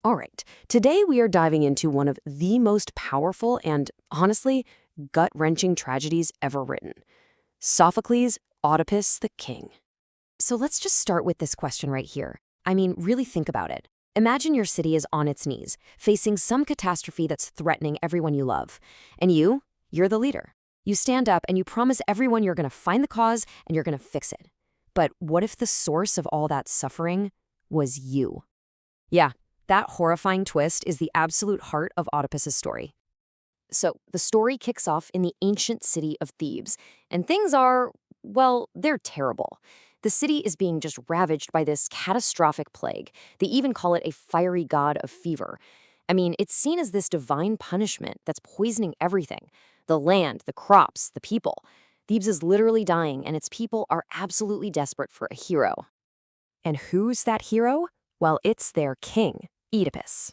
All right, today we are diving into one of the most powerful and, honestly, gut-wrenching tragedies ever written. Sophocles' Oedipus the King. So let's just start with this question right here. I mean, really think about it. Imagine your city is on its knees, facing some catastrophe that's threatening everyone you love. And you're the leader. You stand up and you promise everyone you're going to find the cause and you're going to fix it. But what if the source of all that suffering was you? Yeah, that horrifying twist is the absolute heart of Oedipus's story. So, the story kicks off in the ancient city of Thebes, and things are, well, they're terrible. The city is being just ravaged by this catastrophic plague. They even call it a fiery god of fever. I mean, it's seen as this divine punishment that's poisoning everything: the land, the crops, the people. Thebes is literally dying, and its people are absolutely desperate for a hero. And who's that hero? Well, it's their king, Oedipus.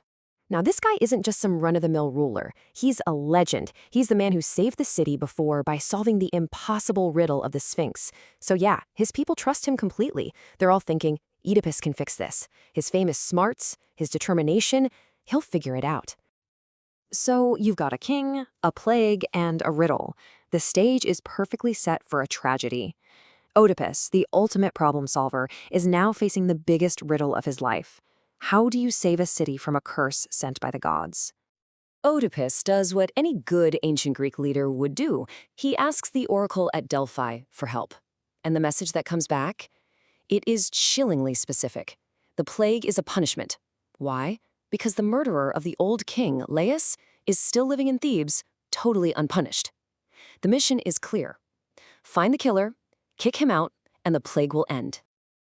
Now, this guy isn't just some run-of-the-mill ruler. He's a legend. He's the man who saved the city before by solving the impossible riddle of the Sphinx. So yeah, his people trust him completely. They're all thinking, Oedipus can fix this. His famous smarts, his determination, he'll figure it out. So you've got a king, a plague, and a riddle. The stage is perfectly set for a tragedy. Oedipus, the ultimate problem solver, is now facing the biggest riddle of his life. How do you save a city from a curse sent by the gods? Oedipus does what any good ancient Greek leader would do. He asks the oracle at Delphi for help. And the message that comes back? It is chillingly specific. The plague is a punishment. Why? Because the murderer of the old king, Laius, is still living in Thebes, totally unpunished. The mission is clear. Find the killer, kick him out, and the plague will end.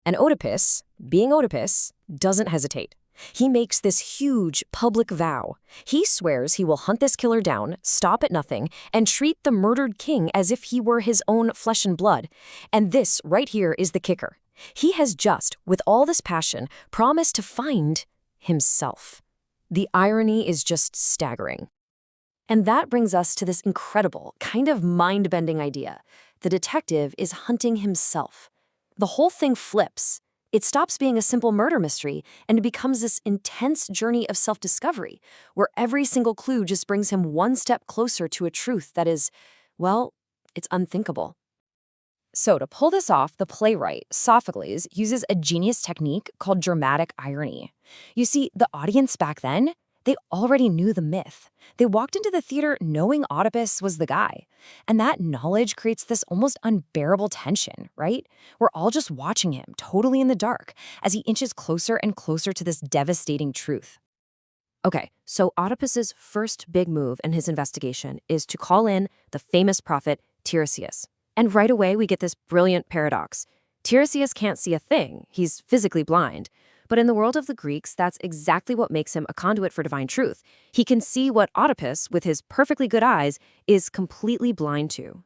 And Oedipus, being Oedipus, doesn't hesitate. He makes this huge public vow. He swears he will hunt this killer down, stop at nothing, and treat the murdered king as if he were his own flesh and blood. And this right here is the kicker. He has just, with all this passion, promised to find himself. The irony is just staggering. And that brings us to this incredible, kind of mind-bending idea. The detective is hunting himself. The whole thing flips. It stops being a simple murder mystery and it becomes this intense journey of self-discovery, where every single clue just brings him one step closer to a truth that is, well, it's unthinkable. So to pull this off, the playwright, Sophocles, uses a genius technique called dramatic irony. You see, the audience back then, they already knew the myth. They walked into the theater knowing Oedipus was the guy. And that knowledge creates this almost unbearable tension, right? We're all just watching him, totally in the dark, as he inches closer and closer to this devastating truth. Okay, so Oedipus's first big move in his investigation is to call in the famous prophet Tiresias. And right away, we get this brilliant paradox. Tiresias can't see a thing. He's physically blind. But in the world of the Greeks, that's exactly what makes him a conduit for divine truth. He can see what Oedipus, with his perfectly good eyes, is completely blind to.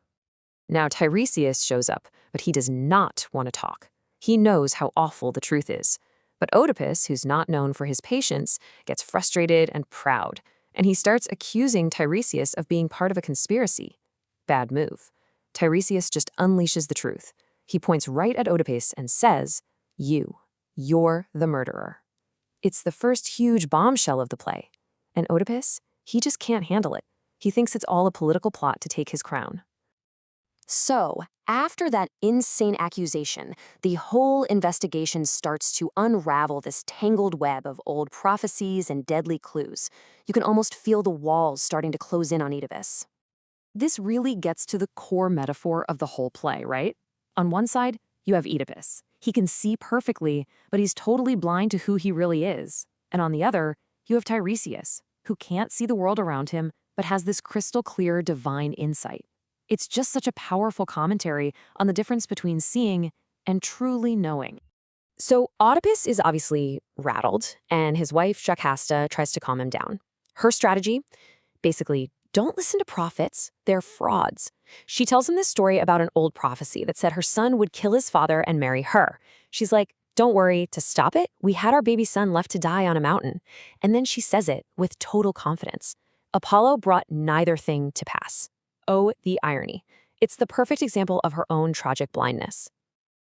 Now Tiresias shows up, but he does not want to talk. He knows how awful the truth is. But Oedipus, who's not known for his patience, gets frustrated and proud, and he starts accusing Tiresias of being part of a conspiracy. Bad move. Tiresias just unleashes the truth. He points right at Oedipus and says, You're the murderer. It's the first huge bombshell of the play. And Oedipus, he just can't handle it. He thinks it's all a political plot to take his crown. So, after that insane accusation, the whole investigation starts to unravel this tangled web of old prophecies and deadly clues. You can almost feel the walls starting to close in on Oedipus. This really gets to the core metaphor of the whole play, right? On one side, you have Oedipus. He can see perfectly, but he's totally blind to who he really is. And on the other, you have Tiresias, who can't see the world around him, but has this crystal clear divine insight. It's just such a powerful commentary on the difference between seeing and truly knowing. So Oedipus is obviously rattled, and his wife, Jocasta, tries to calm him down. Her strategy? Basically, don't listen to prophets. They're frauds. She tells him this story about an old prophecy that said her son would kill his father and marry her. She's like, don't worry, to stop it, we had our baby son left to die on a mountain. And then she says it with total confidence. Apollo brought neither thing to pass. Oh, the irony. It's the perfect example of her own tragic blindness.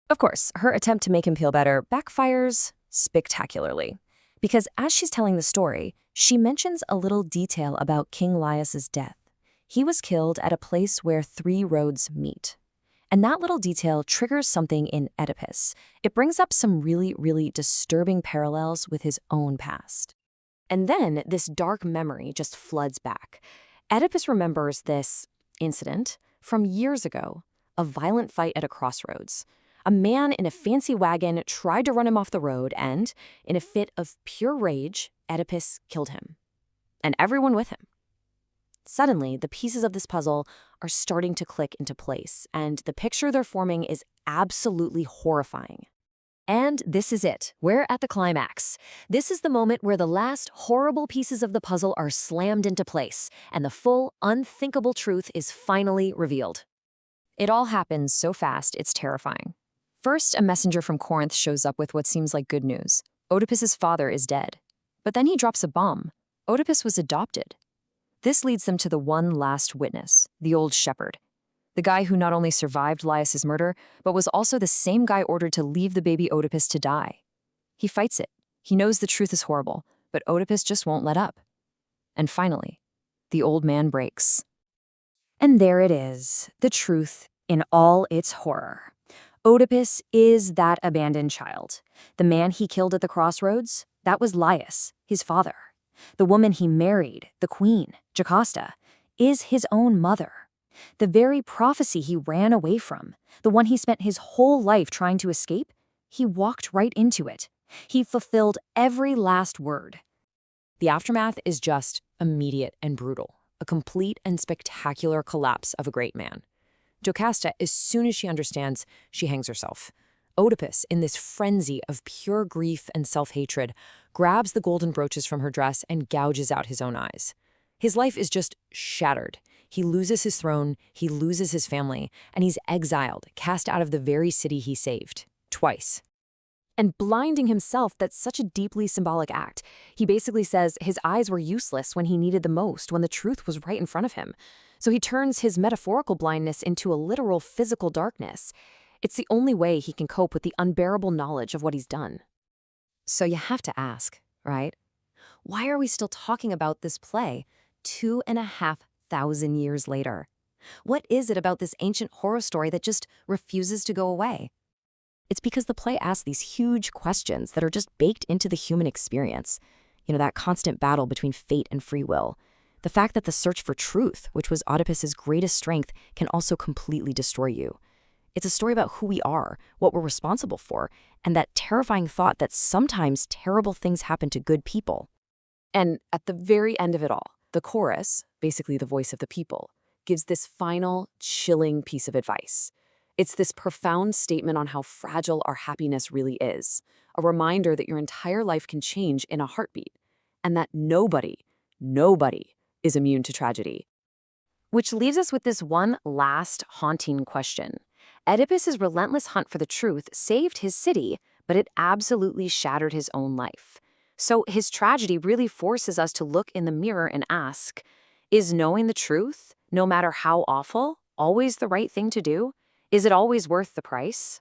Of course, her attempt to make him feel better backfires spectacularly. Because as she's telling the story, she mentions a little detail about King Laius's death. He was killed at a place where 3 roads meet. And that little detail triggers something in Oedipus. It brings up some really, really disturbing parallels with his own past. And then this dark memory just floods back. Oedipus remembers this incident from years ago, a violent fight at a crossroads. A man in a fancy wagon tried to run him off the road and, in a fit of pure rage, Oedipus killed him. And everyone with him. Suddenly, the pieces of this puzzle are starting to click into place, and the picture they're forming is absolutely horrifying. And this is it. We're at the climax. This is the moment where the last horrible pieces of the puzzle are slammed into place, and the full, unthinkable truth is finally revealed. It all happens so fast, it's terrifying. First, a messenger from Corinth shows up with what seems like good news. Oedipus's father is dead. But then he drops a bomb. Oedipus was adopted. This leads them to the one last witness, the old shepherd. The guy who not only survived Laius's murder, but was also the same guy ordered to leave the baby Oedipus to die. He fights it. He knows the truth is horrible, but Oedipus just won't let up. And finally, the old man breaks. And there it is, the truth in all its horror. Oedipus is that abandoned child. The man he killed at the crossroads, that was Laius, his father. The woman he married, the queen, Jocasta, is his own mother. The very prophecy he ran away from, the one he spent his whole life trying to escape, he walked right into it. He fulfilled every last word. The aftermath is just immediate and brutal, a complete and spectacular collapse of a great man. Jocasta, as soon as she understands, she hangs herself. Oedipus, in this frenzy of pure grief and self-hatred, grabs the golden brooches from her dress and gouges out his own eyes. His life is just shattered. He loses his throne, he loses his family, and he's exiled, cast out of the very city he saved. Twice. And blinding himself, that's such a deeply symbolic act. He basically says his eyes were useless when he needed the most, when the truth was right in front of him. So he turns his metaphorical blindness into a literal physical darkness. It's the only way he can cope with the unbearable knowledge of what he's done. So you have to ask, right? Why are we still talking about this play 2,500 years later? What is it about this ancient horror story that just refuses to go away? It's because the play asks these huge questions that are just baked into the human experience. That constant battle between fate and free will. The fact that the search for truth, which was Oedipus's greatest strength, can also completely destroy you. It's a story about who we are, what we're responsible for, and that terrifying thought that sometimes terrible things happen to good people. And at the very end of it all, the chorus, basically the voice of the people, gives this final, chilling piece of advice. It's this profound statement on how fragile our happiness really is, a reminder that your entire life can change in a heartbeat, and that nobody is immune to tragedy. Which leaves us with this one last haunting question. Oedipus's relentless hunt for the truth saved his city, but it absolutely shattered his own life. So his tragedy really forces us to look in the mirror and ask, is knowing the truth, no matter how awful, always the right thing to do? Is it always worth the price?